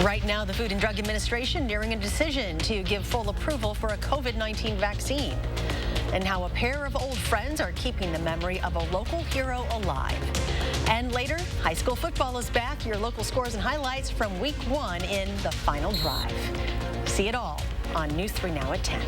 Right now, the Food and Drug Administration nearing a decision to give full approval for a COVID-19 vaccine, and how a pair of old friends are keeping the memory of a local hero alive. And later, high school football is back. Your local scores and highlights from week 1 in the final drive. See it all on News 3 Now at 10.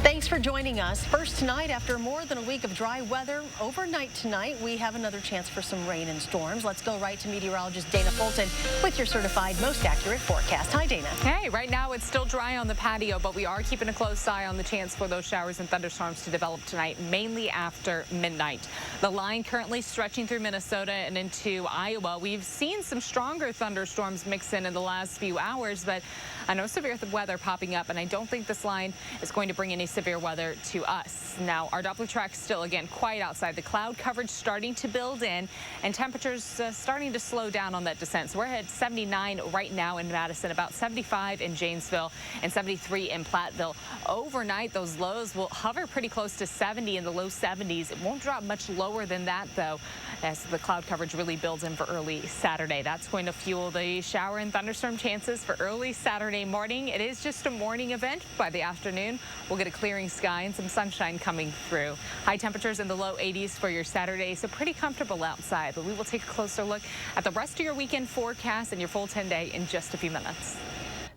Thanks for joining us. First tonight, after more than a week of dry weather, overnight tonight, we have another chance for some rain and storms. Let's go right to meteorologist Dana Fulton with your certified most accurate forecast. Hi, Dana. Hey, right now it's still dry on the patio, but we are keeping a close eye on the chance for those showers and thunderstorms to develop tonight, mainly after midnight. The line currently stretching through Minnesota and into Iowa. We've seen some stronger thunderstorms mix in the last few hours, but I know severe weather popping up, and I don't think this line is going to bring any severe weather to us. Now, our Doppler track still, again, quiet outside. The cloud coverage starting to build in, and temperatures starting to slow down on that descent. So we're at 79 right now in Madison, about 75 in Janesville, and 73 in Platteville. Overnight, those lows will hover pretty close to 70 in the low 70s. It won't drop much lower than that, though, as the cloud coverage really builds in for early Saturday. That's going to fuel the shower and thunderstorm chances for early Saturday morning. It is just a morning event. By the afternoon, we'll get a clearing sky and some sunshine coming through. High temperatures in the low 80s for your Saturday, so pretty comfortable outside. But we will take a closer look at the rest of your weekend forecast and your full 10-day in just a few minutes.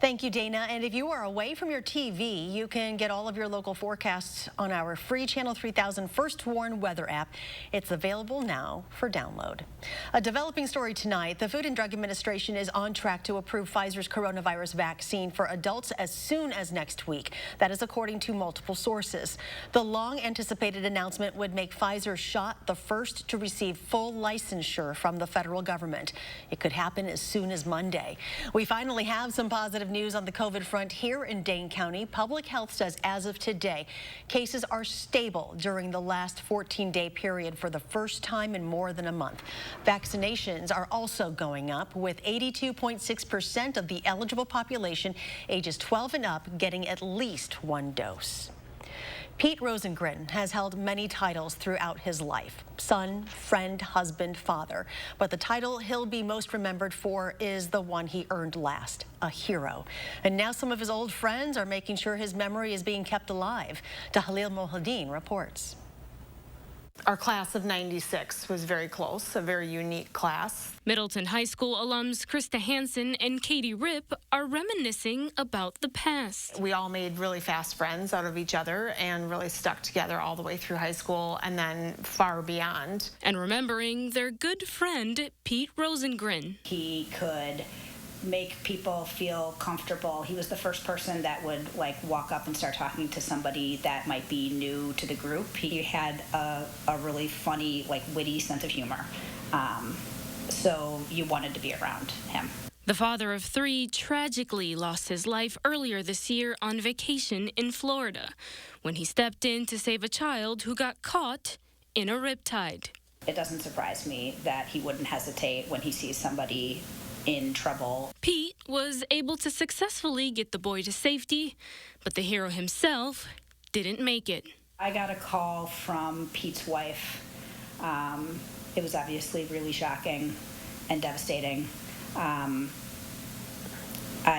Thank you, Dana. And if you are away from your TV, you can get all of your local forecasts on our free Channel 3000 First Warn weather app. It's available now for download. A developing story tonight. The Food and Drug Administration is on track to approve Pfizer's coronavirus vaccine for adults as soon as next week. That is according to multiple sources. The long-anticipated announcement would make Pfizer's shot the first to receive full licensure from the federal government. It could happen as soon as Monday. We finally have some positive news on the COVID front here in Dane County. Public Health says as of today, cases are stable during the last 14-day period for the first time in more than a month. Vaccinations are also going up, with 82.6% of the eligible population ages 12 and up getting at least 1 dose. Pete Rosengren has held many titles throughout his life: son, friend, husband, father. But the title he'll be most remembered for is the one he earned last: a hero. And now some of his old friends are making sure his memory is being kept alive. Tahlil Mohaldin reports. Our class of '96 was very close, a very unique class. Middleton High School alums Krista Hansen and Katie Ripp are reminiscing about the past. We all made really fast friends out of each other and really stuck together all the way through high school and then far beyond. And remembering their good friend, Pete Rosengren. He could make people feel comfortable. He was the first person that would walk up and start talking to somebody that might be new to the group. He had a really funny, witty sense of humor. So you wanted to be around him. The father of 3 tragically lost his life earlier this year on vacation in Florida when he stepped in to save a child who got caught in a riptide. It doesn't surprise me that he wouldn't hesitate when he sees somebody in trouble. Pete was able to successfully get the boy to safety, but the hero himself didn't make it. I got a call from Pete's wife. It was obviously really shocking and devastating. I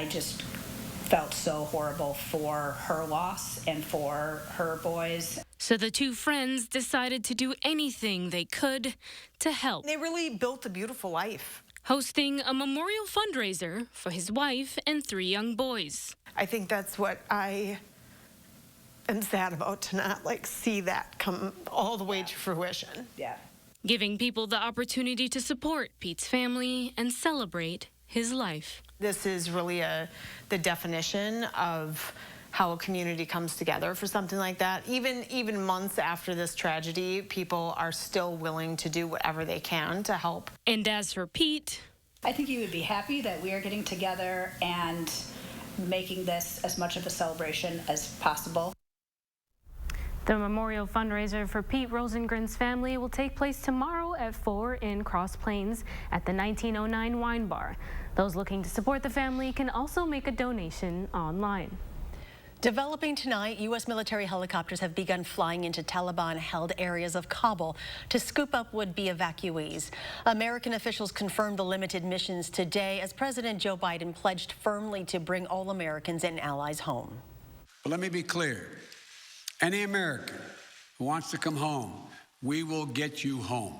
just felt so horrible for her loss and for her boys. So the 2 friends decided to do anything they could to help. They really built a beautiful life, hosting a memorial fundraiser for his wife and 3 young boys. I think that's what I am sad about, to not see that come all the way to fruition. Yeah. Giving people the opportunity to support Pete's family and celebrate his life. This is really the definition of how a community comes together for something like that. Even months after this tragedy, people are still willing to do whatever they can to help. And as for Pete, I think you would be happy that we are getting together and making this as much of a celebration as possible. the memorial fundraiser for Pete Rosengren's family will take place tomorrow at 4 in Cross Plains at the 1909 Wine Bar. Those looking to support the family can also make a donation online. Developing tonight, U.S. military helicopters have begun flying into Taliban-held areas of Kabul to scoop up would-be evacuees. American officials confirmed the limited missions today as President Joe Biden pledged firmly to bring all Americans and allies home. But let me be clear. Any American who wants to come home, we will get you home.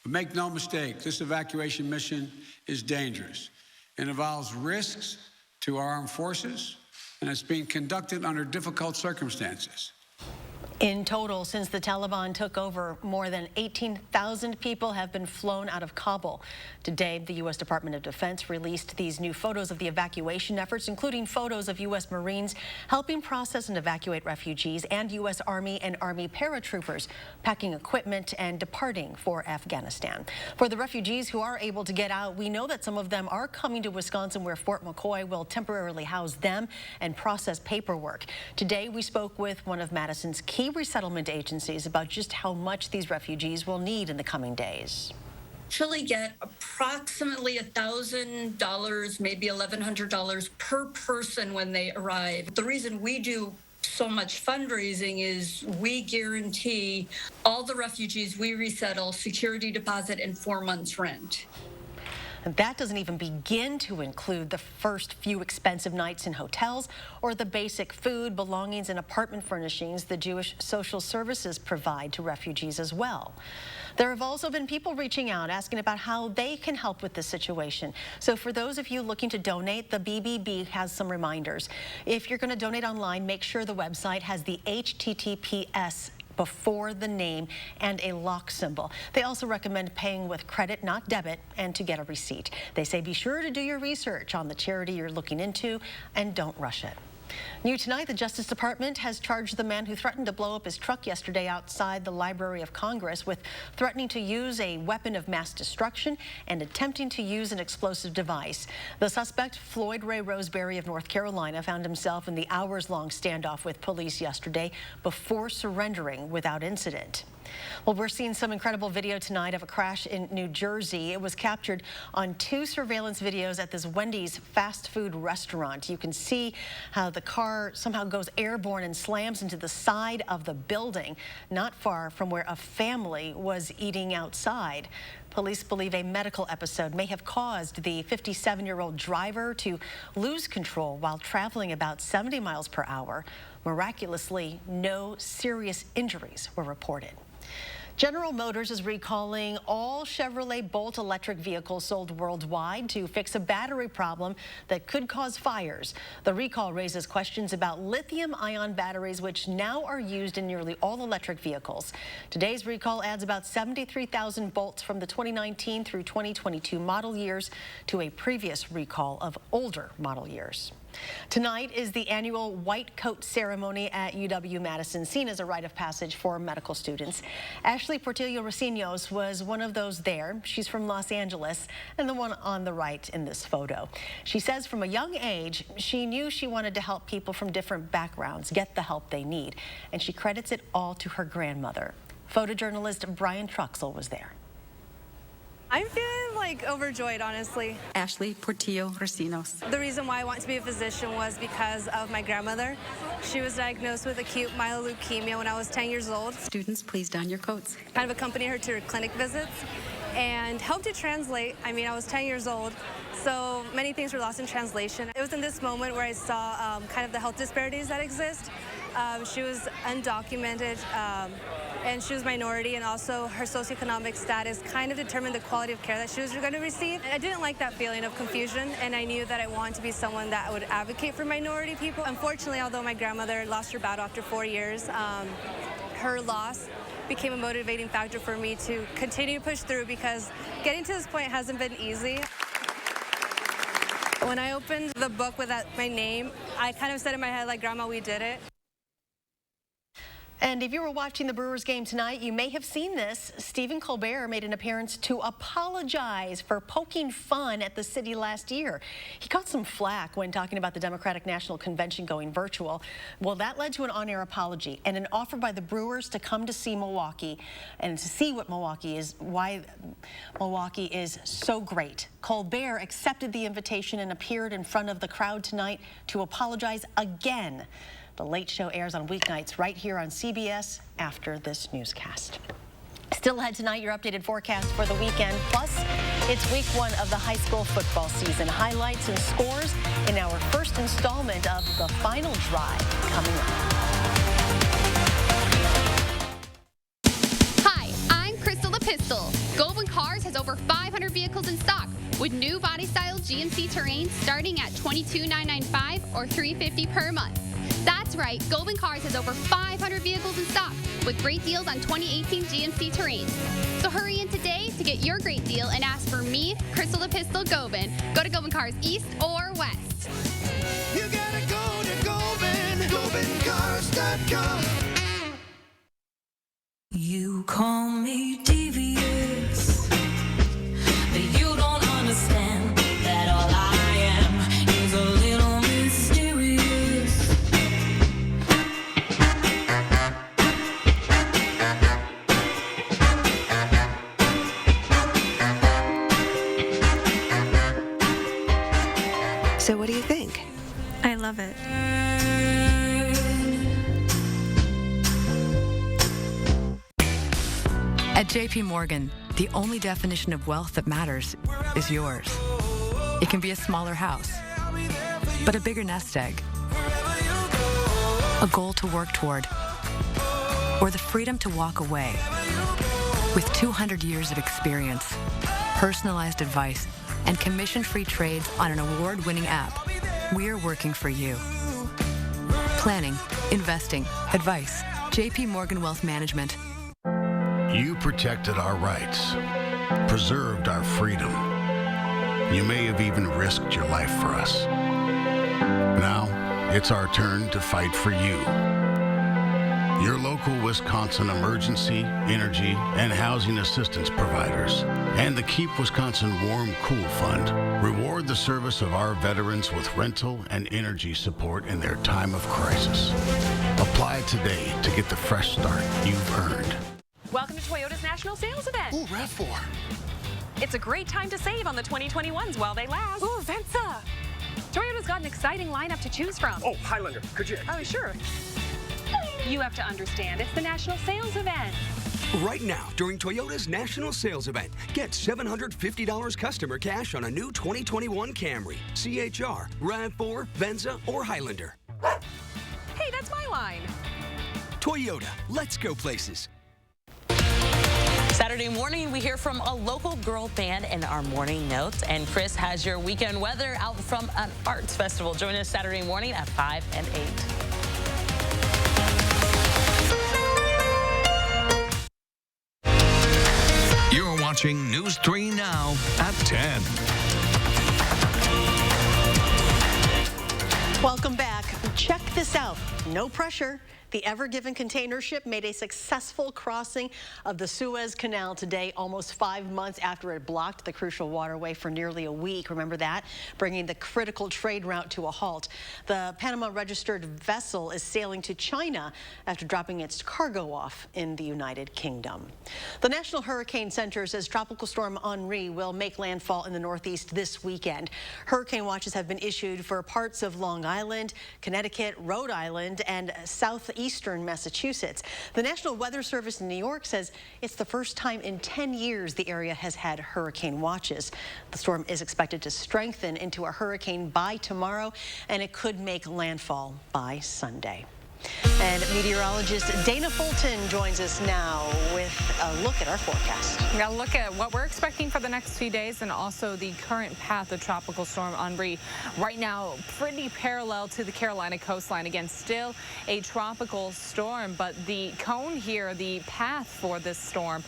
But make no mistake, this evacuation mission is dangerous. It involves risks to our armed forces, and it's being conducted under difficult circumstances. In total, since the Taliban took over, more than 18,000 people have been flown out of Kabul. Today, the U.S. Department of Defense released these new photos of the evacuation efforts, including photos of U.S. Marines helping process and evacuate refugees and U.S. Army and Army paratroopers packing equipment and departing for Afghanistan. For the refugees who are able to get out, we know that some of them are coming to Wisconsin, where Fort McCoy will temporarily house them and process paperwork. Today, we spoke with one of Madison's key resettlement agencies about just how much these refugees will need in the coming days. Actually get approximately $1,000, maybe $1,100 per person when they arrive. The reason we do so much fundraising is we guarantee all the refugees we resettle security deposit and 4 months rent. And that doesn't even begin to include the first few expensive nights in hotels or the basic food, belongings, and apartment furnishings the Jewish Social Services provide to refugees as well. There have also been people reaching out asking about how they can help with this situation. So for those of you looking to donate, the BBB has some reminders. If you're going to donate online, make sure the website has the HTTPS before the name and a lock symbol. They also recommend paying with credit, not debit, and to get a receipt. They say be sure to do your research on the charity you're looking into and don't rush it. New tonight, the Justice Department has charged the man who threatened to blow up his truck yesterday outside the Library of Congress with threatening to use a weapon of mass destruction and attempting to use an explosive device. The suspect, Floyd Ray Roseberry of North Carolina, found himself in the hours-long standoff with police yesterday before surrendering without incident. Well, we're seeing some incredible video tonight of a crash in New Jersey. It was captured on 2 surveillance videos at this Wendy's fast food restaurant. You can see how the car somehow goes airborne and slams into the side of the building, not far from where a family was eating outside. Police believe a medical episode may have caused the 57-year-old driver to lose control while traveling about 70 miles per hour. Miraculously, no serious injuries were reported. General Motors is recalling all Chevrolet Bolt electric vehicles sold worldwide to fix a battery problem that could cause fires. The recall raises questions about lithium-ion batteries, which now are used in nearly all electric vehicles. Today's recall adds about 73,000 Bolts from the 2019 through 2022 model years to a previous recall of older model years. Tonight is the annual White Coat Ceremony at UW-Madison, seen as a rite of passage for medical students. Ashley Portillo-Rosinos was one of those there. She's from Los Angeles, and the one on the right in this photo. She says from a young age, she knew she wanted to help people from different backgrounds get the help they need, and she credits it all to her grandmother. Photojournalist Brian Truxell was there. I'm feeling overjoyed, honestly. Ashley Portillo-Rosinos. The reason why I want to be a physician was because of my grandmother. She was diagnosed with acute myeloid leukemia when I was 10 years old. Students, please don your coats. Kind of accompanied her to her clinic visits and helped to translate. I mean, I was 10 years old, so many things were lost in translation. It was in this moment where I saw kind of the health disparities that exist. She was undocumented, and she was minority, and also her socioeconomic status kind of determined the quality of care that she was going to receive. And I didn't like that feeling of confusion, and I knew that I wanted to be someone that would advocate for minority people. Unfortunately, although my grandmother lost her battle after 4 years, her loss became a motivating factor for me to continue to push through, because getting to this point hasn't been easy. When I opened the book with my name, I kind of said in my head, like, Grandma, we did it. And if you were watching the Brewers game tonight, you may have seen this. Stephen Colbert made an appearance to apologize for poking fun at the city last year. He caught some flack when talking about the Democratic National Convention going virtual. Well, that led to an on-air apology and an offer by the Brewers to come to see Milwaukee and to see what Milwaukee is, why Milwaukee is so great. Colbert accepted the invitation and appeared in front of the crowd tonight to apologize again. The Late Show airs on weeknights right here on CBS after this newscast. Still ahead tonight, your updated forecast for the weekend. Plus, it's week 1 of the high school football season. Highlights and scores in our first installment of the Final Drive coming up. Hi, I'm Crystal the Pistol. Goldwyn Cars has over 500 vehicles in stock with new body-style GMC Terrains starting at $22,995 or $350 per month. That's right, Goldwyn Cars has over 500 vehicles in stock with great deals on 2018 GMC Terrains. So hurry in today to get your great deal and ask for me, Crystal the Pistol Goldwyn. Go to Goldwyn Cars East or West. You gotta go to Goldwyn, GoldwynCars.com. You call me devious, but you don't understand that all I am is a little mysterious. So what do you think? I love it. At JP Morgan, the only definition of wealth that matters is yours. It can be a smaller house, but a bigger nest egg, a goal to work toward, or the freedom to walk away. With 200 years of experience, personalized advice, and commission-free trades on an award-winning app, we're working for you. Planning, investing, advice. JP Morgan Wealth Management. You protected our rights, preserved our freedom. You may have even risked your life for us. Now, it's our turn to fight for you. Your local Wisconsin emergency, energy, and housing assistance providers, and the Keep Wisconsin Warm Cool Fund reward the service of our veterans with rental and energy support in their time of crisis. Apply today to get the fresh start you've earned. Welcome to Toyota's National Sales Event. Ooh, RAV4. It's a great time to save on the 2021s while they last. Ooh, Venza. Toyota's got an exciting lineup to choose from. Oh, Highlander, could you? Oh, sure. You have to understand, it's the National Sales Event. Right now, during Toyota's National Sales Event, get $750 customer cash on a new 2021 Camry, CHR, RAV4, Venza, or Highlander. Hey, that's my line. Toyota, let's go places. Saturday morning, we hear from a local girl band in our morning notes. And Chris has your weekend weather out from an arts festival. Join us Saturday morning at 5 and 8. You're watching News 3 Now at 10. Welcome back. Check this out. No pressure. The Ever Given container ship made a successful crossing of the Suez Canal today, almost 5 months after it blocked the crucial waterway for nearly a week. Remember that? Bringing the critical trade route to a halt. The Panama-registered vessel is sailing to China after dropping its cargo off in the United Kingdom. The National Hurricane Center says Tropical Storm Henri will make landfall in the Northeast this weekend. Hurricane watches have been issued for parts of Long Island, Connecticut, Rhode Island, and southeastern Massachusetts. The National Weather Service in New York says it's the first time in 10 years the area has had hurricane watches. The storm is expected to strengthen into a hurricane by tomorrow, and it could make landfall by Sunday. And meteorologist Dana Fulton joins us now with a look at our forecast. We got to look at what we're expecting for the next few days and also the current path of Tropical Storm Henri. Right now, pretty parallel to the Carolina coastline. Again, still a tropical storm, but the cone here, the path for this storm,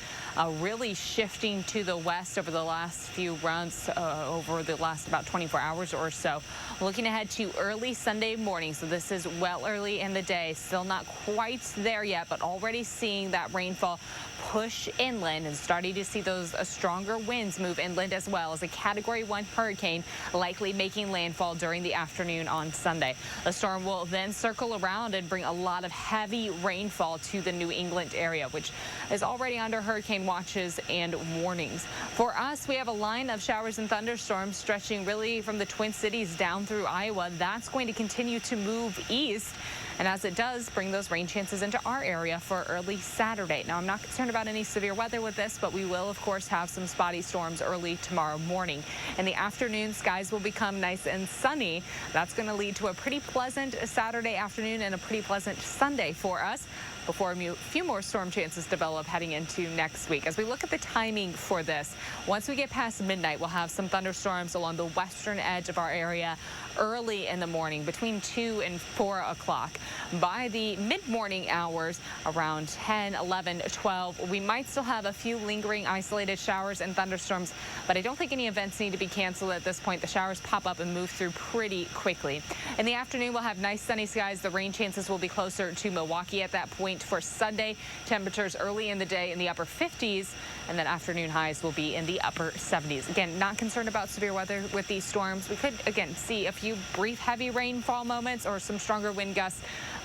really shifting to the west over the last few runs, over the last about 24 hours or so. Looking ahead to early Sunday morning, so this is well early in the day, still still not quite there yet, but already seeing that rainfall push inland and starting to see those stronger winds move inland as well as a Category 1 hurricane likely making landfall during the afternoon on Sunday. The storm will then circle around and bring a lot of heavy rainfall to the New England area, which is already under hurricane watches and warnings. For us, we have a line of showers and thunderstorms stretching really from the Twin Cities down through Iowa. That's going to continue to move east. And as it does, bring those rain chances into our area for early Saturday. Now, I'm not concerned about any severe weather with this, but we will, of course, have some spotty storms early tomorrow morning. In the afternoon, skies will become nice and sunny. That's going to lead to a pretty pleasant Saturday afternoon and a pretty pleasant Sunday for us before a few more storm chances develop heading into next week. As we look at the timing for this, once we get past midnight, we'll have some thunderstorms along the western edge of our area early in the morning between 2 and 4 o'clock. By the mid-morning hours, around 10, 11, 12, we might still have a few lingering isolated showers and thunderstorms, but I don't think any events need to be canceled at this point. The showers pop up and move through pretty quickly. In the afternoon, we'll have nice sunny skies. The rain chances will be closer to Milwaukee at that point. For Sunday, temperatures early in the day in the upper 50s, and then afternoon highs will be in the upper 70s. Again, not concerned about severe weather with these storms. We could, again, see a few brief heavy rainfall moments or some stronger wind gusts,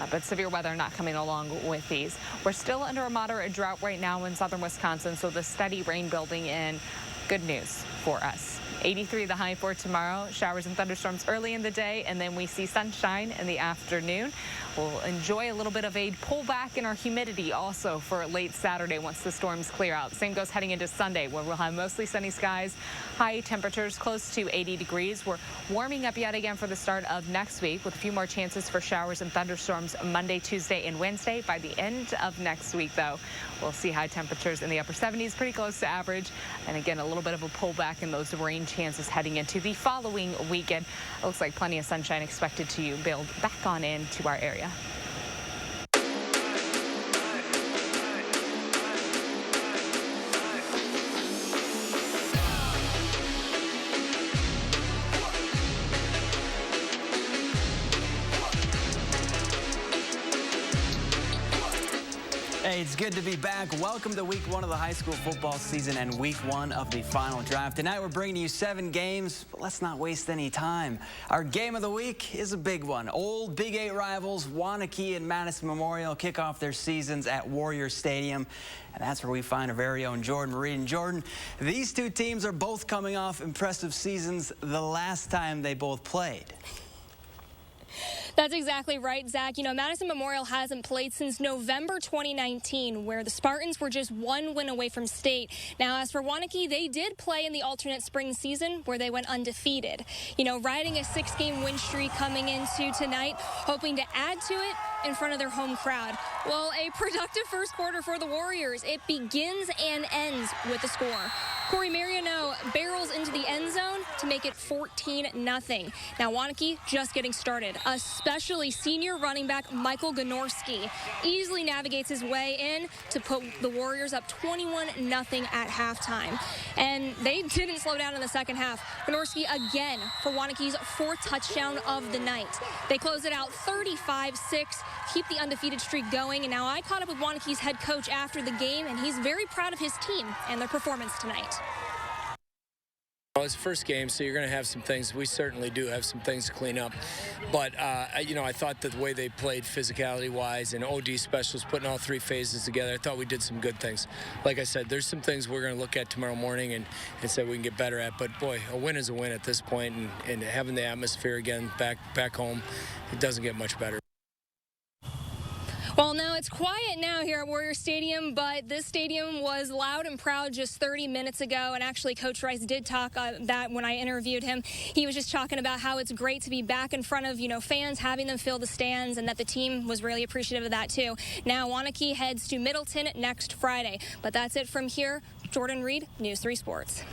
but severe weather not coming along with these. We're still under a moderate drought right now in southern Wisconsin, so the steady rain building in. Good news for us. 83 the high for tomorrow. Showers and thunderstorms early in the day, and then we see sunshine in the afternoon. We'll enjoy a little bit of a pullback in our humidity also for late Saturday once the storms clear out. Same goes heading into Sunday, where we'll have mostly sunny skies, high temperatures close to 80 degrees. We're warming up yet again for the start of next week with a few more chances for showers and thunderstorms Monday, Tuesday, and Wednesday. By the end of next week, though, we'll see high temperatures in the upper 70s, pretty close to average. And again, a little bit of a pullback in those rain chances heading into the following weekend. It looks like plenty of sunshine expected to build back on into our area. Hey, it's good to be back. Welcome to week 1 of the high school football season and week 1 of the final draft. Tonight we're bringing you 7 games, but let's not waste any time. Our game of the week is a big one. Old Big 8 rivals Waunakee and Madison Memorial kick off their seasons at Warrior Stadium. And that's where we find our very own Jordan Reed. And Jordan, these two teams are both coming off impressive seasons the last time they both played. That's exactly right, Zach. You know, Madison Memorial hasn't played since November 2019, where the Spartans were just 1 win away from state. Now, as for Waunakee, they did play in the alternate spring season where they went undefeated. You know, riding a 6-game win streak coming into tonight, hoping to add to it in front of their home crowd. Well, a productive first quarter for the Warriors. It begins and ends with the score. Corey Mariano barrels into the end zone to make it 14-0. Now, Waunakee just getting started. Especially senior running back Michael Ganorski easily navigates his way in to put the Warriors up 21-0 at halftime. And they didn't slow down in the second half. Ganorski again for Waunakee's 4th touchdown of the night. They close it out 35-6, keep the undefeated streak going. And now I caught up with Waunakee's head coach after the game, and he's very proud of his team and their performance tonight. Well, it's the first game, so you're going to have some things. We certainly do have some things to clean up. But, you know, I thought that the way they played physicality-wise and OD specials, putting all 3 phases together, I thought we did some good things. Like I said, there's some things we're going to look at tomorrow morning and say we can get better at. But, boy, a win is a win at this point, and having the atmosphere again back home, it doesn't get much better. Well, now it's quiet now here at Warrior Stadium, but this stadium was loud and proud just 30 minutes ago. And actually, Coach Rice did talk that when I interviewed him. He was just talking about how it's great to be back in front of, you know, fans, having them fill the stands, and that the team was really appreciative of that, too. Now, Waunakee heads to Middleton next Friday. But that's it from here. Jordan Reed, News 3 Sports.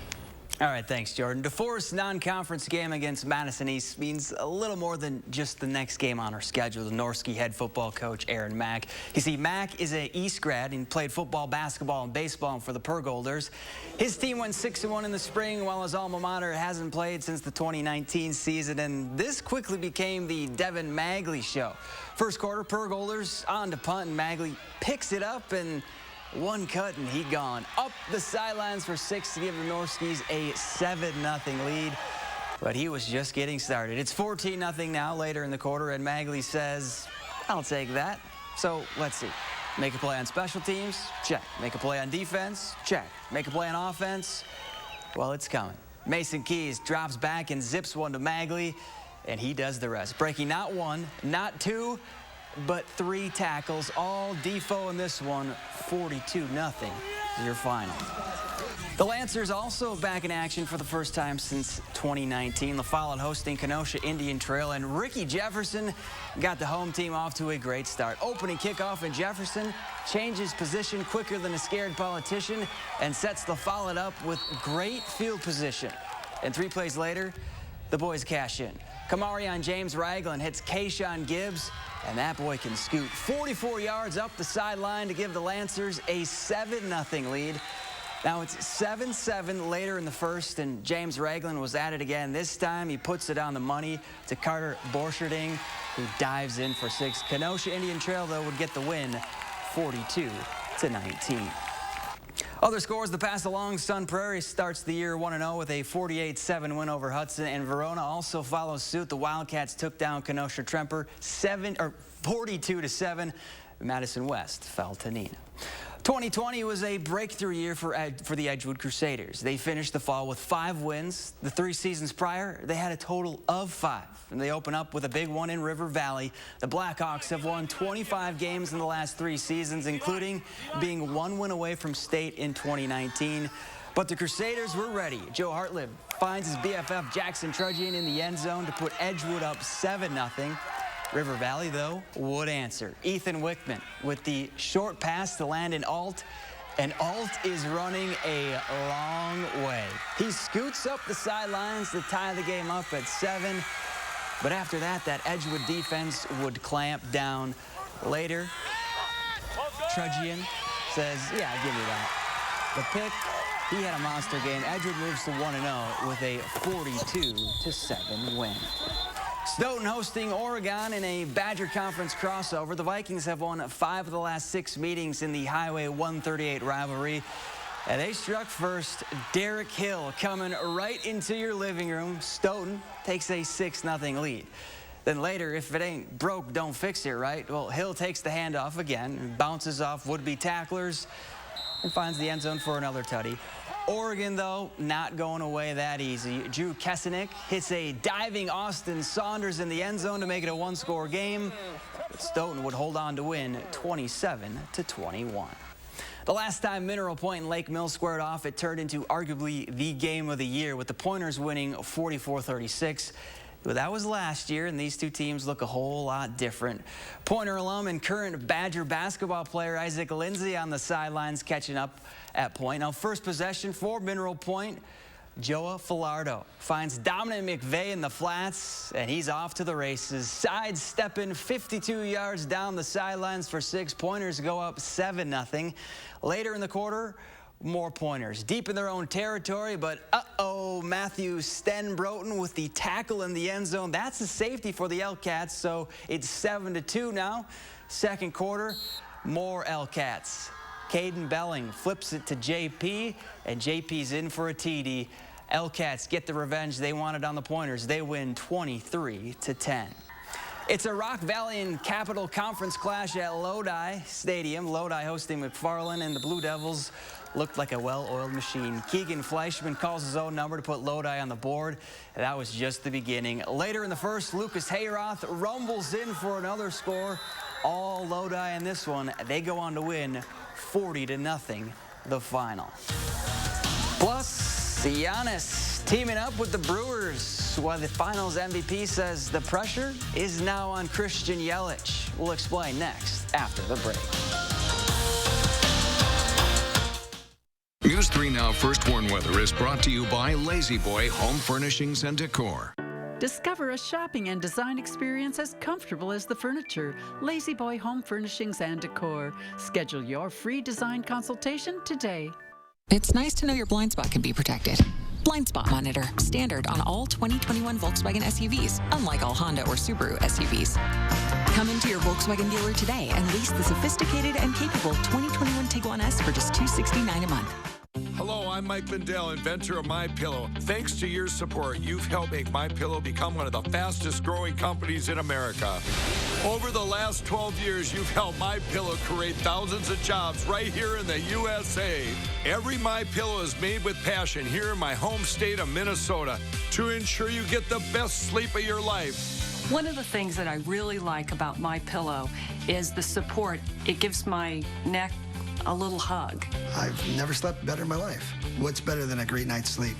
All right, thanks, Jordan. DeForest's non-conference game against Madison East means a little more than just the next game on our schedule. The Norski head football coach, Aaron Mack. You see, Mack is an East grad and played football, basketball, and baseball for the Pergolders. His team went 6-1 in the spring, while his alma mater hasn't played since the 2019 season, and this quickly became the Devin Magley show. First quarter, Pergolders on to punt, and Magley picks it up, and one cut and he gone. Up the sidelines for 6 to give the Norskis a 7-0 lead. But he was just getting started. It's 14-0 now later in the quarter, and Magley says, I'll take that. So let's see. Make a play on special teams? Check. Make a play on defense? Check. Make a play on offense? Well, it's coming. Mason Keys drops back and zips one to Magley, and he does the rest. Breaking not 1, not 2, but 3 tackles, all defo in this one. 42-0 is your final. The Lancers also back in action for the first time since 2019. The Followed hosting Kenosha Indian Trail, and Ricky Jefferson got the home team off to a great start. Opening kickoff, and Jefferson changes position quicker than a scared politician and sets the Followed up with great field position. And 3 plays later, the boys cash in. Kamarion James Ragland hits Kayshawn Gibbs, and that boy can scoot 44 yards up the sideline to give the Lancers a 7-0 lead. Now it's 7-7 later in the first, and James Ragland was at it again. This time he puts it on the money to Carter Borcherding, who dives in for 6. Kenosha Indian Trail, though, would get the win 42-19. Other scores, the pass along. Sun Prairie starts the year 1-0 with a 48-7 win over Hudson, and Verona also follows suit. The Wildcats took down Kenosha Tremper 42-7. Madison West fell to Neenah. 2020 was a breakthrough year for the Edgewood Crusaders. They finished the fall with 5 wins. The 3 seasons prior, they had a total of 5. And they open up with a big one in River Valley. The Blackhawks have won 25 games in the last 3 seasons, including being 1 win away from state in 2019. But the Crusaders were ready. Joe Hartlib finds his BFF Jackson Trudgian in the end zone to put Edgewood up 7-0. River Valley, though, would answer. Ethan Wickman with the short pass to Landon Alt, and Alt is running a long way. He scoots up the sidelines to tie the game up at 7, but after that, that Edgewood defense would clamp down. Later, Trudgian says, yeah, give me that. The pick, he had a monster game. Edgewood moves to 1-0 with a 42-7 win. Stoughton hosting Oregon in a Badger Conference crossover. The Vikings have won 5 of the last 6 meetings in the Highway 138 rivalry. And they struck first. Derek Hill coming right into your living room. Stoughton takes a 6-0 lead. Then later, if it ain't broke, don't fix it, right? Well, Hill takes the handoff again and bounces off would-be tacklers and finds the end zone for another tutty. Oregon, though, not going away that easy. Drew Kesenick hits a diving Austin Saunders in the end zone to make it a 1-score game. But Stoughton would hold on to win 27-21. The last time Mineral Point and Lake Mill squared off, it turned into arguably the game of the year, with the Pointers winning 44-36. But that was last year, and these 2 teams look a whole lot different. Pointer alum and current Badger basketball player Isaac Lindsay on the sidelines catching up at point. Now, first possession for Mineral Point, Joa Falardo finds Dominic McVeigh in the flats, and he's off to the races. Sidestepping 52 yards down the sidelines for 6. Pointers go up 7-0. Later in the quarter, more Pointers deep in their own territory, but Matthew Stenbroten with the tackle in the end zone. That's a safety for the L-Cats, so it's 7-2 now. Second quarter, more L-Cats. Caden Belling flips it to JP, and JP's in for a TD. L-Cats get the revenge they wanted on the Pointers. They win 23-10. It's a Rock Valley and Capital Conference clash at Lodi Stadium. Lodi hosting McFarland, and the Blue Devils looked like a well-oiled machine. Keegan Fleischman calls his own number to put Lodi on the board. And that was just the beginning. Later in the first, Lucas Hayroth rumbles in for another score. All Lodi in this one. They go on to win 40-0 the final. Plus, Giannis teaming up with the Brewers, while the finals MVP says the pressure is now on Christian Yelich. We'll explain next after the break. News 3 Now First Warn Weather is brought to you by Lazy Boy Home Furnishings and Decor. Discover a shopping and design experience as comfortable as the furniture. Lazy Boy Home Furnishings and Decor. Schedule your free design consultation today. It's nice to know your blind spot can be protected. Blind Spot Monitor, standard on all 2021 Volkswagen SUVs, unlike all Honda or Subaru SUVs. Come into your Volkswagen dealer today and lease the sophisticated and capable 2021 Tiguan S for just $269 a month. Hello, I'm Mike Lindell, inventor of MyPillow. Thanks to your support, you've helped make MyPillow become one of the fastest growing companies in America. Over the last 12 years, you've helped MyPillow create thousands of jobs right here in the USA. Every MyPillow is made with passion here in my home state of Minnesota to ensure you get the best sleep of your life. One of the things that I really like about MyPillow is the support. It gives my neck a little hug. I've never slept better in my life. What's better than a great night's sleep?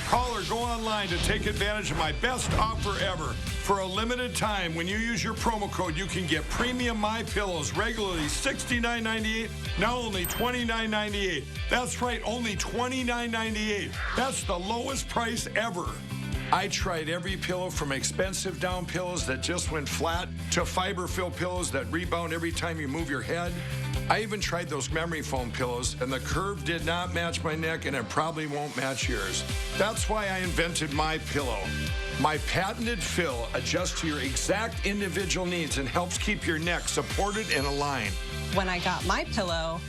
Call or go online to take advantage of my best offer ever. For a limited time, when you use your promo code, you can get premium MyPillows regularly $69.98, now only $29.98. That's right, only $29.98. That's the lowest price ever. I tried every pillow from expensive down pillows that just went flat to fiber-filled pillows that rebound every time you move your head. I even tried those memory foam pillows, and the curve did not match my neck, and it probably won't match yours. That's why I invented MyPillow. My patented fill adjusts to your exact individual needs and helps keep your neck supported and aligned. When I got MyPillow,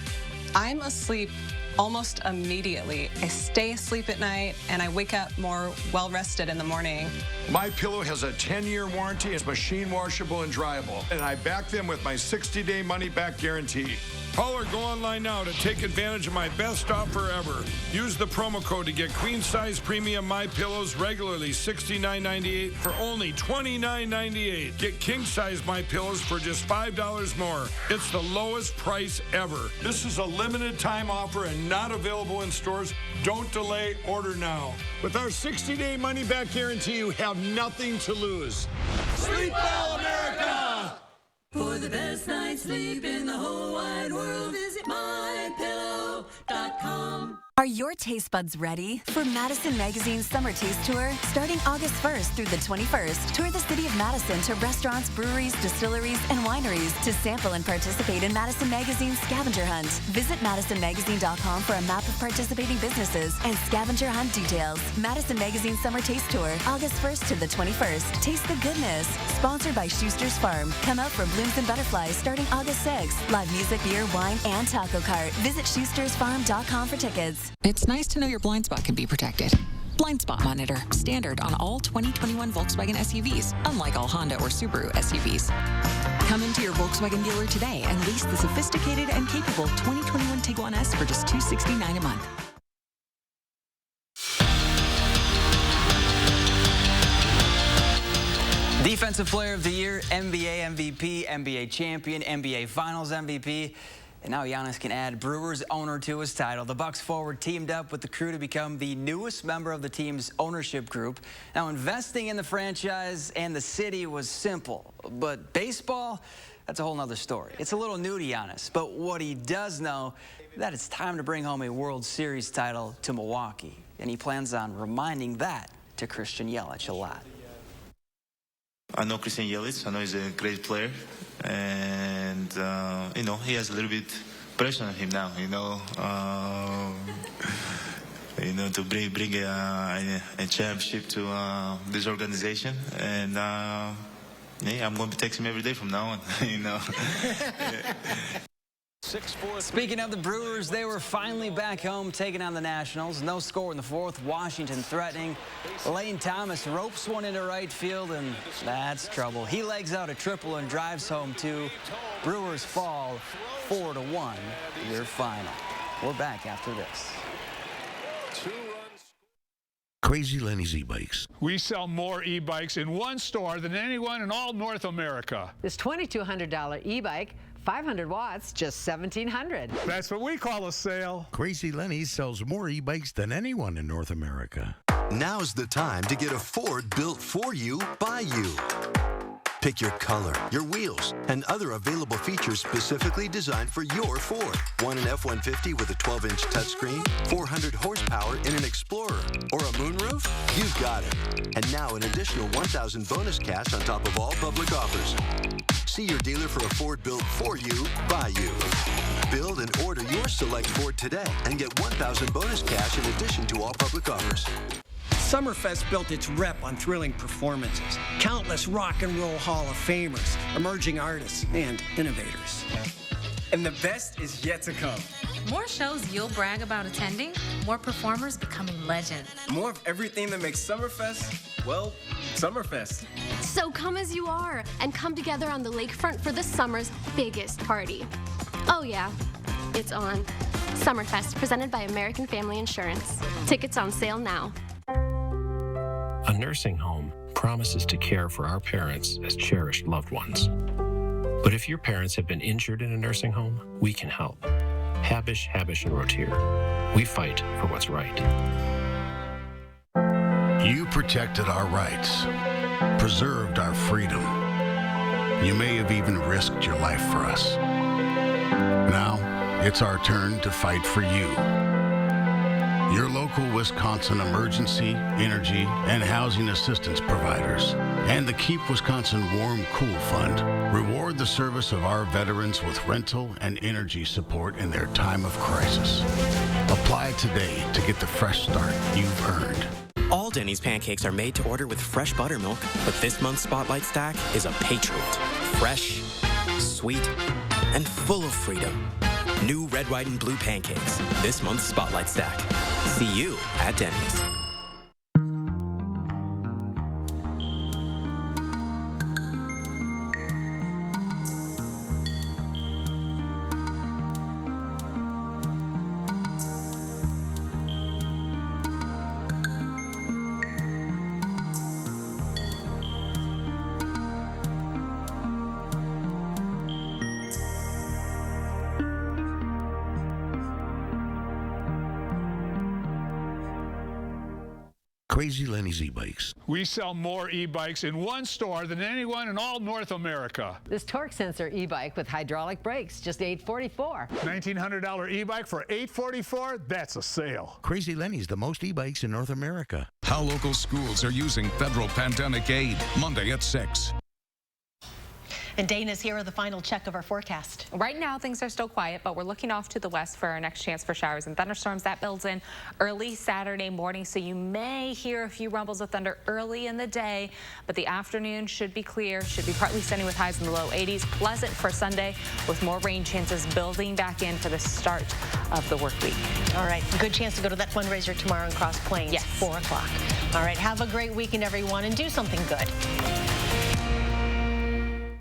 I'm asleep almost immediately. I stay asleep at night and I wake up more well-rested in the morning. MyPillow has a 10-year warranty. It's machine washable and dryable. And I back them with my 60-day money-back guarantee. Call or go online now to take advantage of my best offer ever. Use the promo code to get queen-size premium MyPillows regularly $69.98 for only $29.98. Get king-size MyPillows for just $5 more. It's the lowest price ever. This is a limited time offer and not available in stores. Don't delay. Order now. With our 60-day money-back guarantee, you have nothing to lose. Sleep well, America! For the best night's sleep in the whole wide world, visit MyPillow.com. Are your taste buds ready for Madison Magazine's Summer Taste Tour? Starting August 1st through the 21st, tour the city of Madison to restaurants, breweries, distilleries, and wineries to sample and participate in Madison Magazine's scavenger hunt. Visit MadisonMagazine.com for a map of participating businesses and scavenger hunt details. Madison Magazine Summer Taste Tour, August 1st to the 21st. Taste the goodness. Sponsored by Schuster's Farm. Come out for Blooms and Butterflies starting August 6th. Live music, beer, wine, and taco cart. Visit SchustersFarm.com for tickets. It's nice to know your blind spot can be protected. Blind Spot Monitor, standard on all 2021 Volkswagen SUVs, unlike all Honda or Subaru SUVs. Come into your Volkswagen dealer today and lease the sophisticated and capable 2021 Tiguan S for just $269 a month. Defensive Player of the Year, NBA MVP, NBA Champion, NBA Finals MVP. And now Giannis can add Brewers owner to his title. The Bucks forward teamed up with the Crew to become the newest member of the team's ownership group. Now, investing in the franchise and the city was simple, but baseball, that's a whole nother story. It's a little new to Giannis, but what he does know, that it's time to bring home a World Series title to Milwaukee. And he plans on reminding that to Christian Yelich a lot. I know Christian Yelich. I know he's a great player. And, you know, he has a little bit pressure on him now, you know, to bring a championship to this organization. And, yeah, I'm going to text him every day from now on, you know. Speaking of the Brewers, they were finally back home taking on the Nationals. No score in the fourth. Washington threatening. Lane Thomas ropes one into right field, and that's trouble. He legs out a triple and drives home two. Brewers fall 4-1. Your final. We're back after this. Crazy Lenny's e-bikes. We sell more e-bikes in one store than anyone in all North America. This $2,200 e-bike, 500 watts, just $1,700. That's what we call a sale. Crazy Lenny's sells more e-bikes than anyone in North America. Now's the time to get a Ford built for you, by you. Pick your color, your wheels, and other available features specifically designed for your Ford. Want an F-150 with a 12-inch touchscreen, 400 horsepower in an Explorer, or a moonroof? You've got it. And now an additional $1,000 bonus cash on top of all public offers. See your dealer for a Ford built for you, by you. Build and order your select Ford today and get $1,000 bonus cash in addition to all public offers. Summerfest built its rep on thrilling performances, countless rock and roll Hall of Famers, emerging artists, and innovators. And the best is yet to come. More shows you'll brag about attending, more performers becoming legends. More of everything that makes Summerfest, well, Summerfest. So come as you are and come together on the lakefront for the summer's biggest party. Oh yeah, it's on. Summerfest, presented by American Family Insurance. Tickets on sale now. A nursing home promises to care for our parents as cherished loved ones. But if your parents have been injured in a nursing home, we can help. Habish, and Rotier. We fight for what's right. You protected our rights, preserved our freedom. You may have even risked your life for us. Now, it's our turn to fight for you. Your local Wisconsin emergency, energy, and housing assistance providers, and the Keep Wisconsin Warm Cool Fund reward the service of our veterans with rental and energy support in their time of crisis. Apply today to get the fresh start you've earned. All Denny's pancakes are made to order with fresh buttermilk, but this month's Spotlight Stack is a Patriot. Fresh, sweet, and full of freedom. New red, white, and blue pancakes. This month's Spotlight Stack. See you at Denny's. Crazy Lenny's e-bikes. We sell more e-bikes in one store than anyone in all North America. This torque sensor e-bike with hydraulic brakes, just $844. $1,900 e-bike for $844? That's a sale. Crazy Lenny's, the most e-bikes in North America. How local schools are using federal pandemic aid. Monday at 6. And Dana's here with the final check of our forecast. Right now, things are still quiet, but we're looking off to the west for our next chance for showers and thunderstorms. That builds in early Saturday morning, so you may hear a few rumbles of thunder early in the day, but the afternoon should be clear, should be partly sunny with highs in the low 80s. Pleasant for Sunday with more rain chances building back in for the start of the work week. All right, good chance to go to that fundraiser tomorrow in Cross Plains. Yes. 4 o'clock. All right, have a great weekend, everyone, and do something good.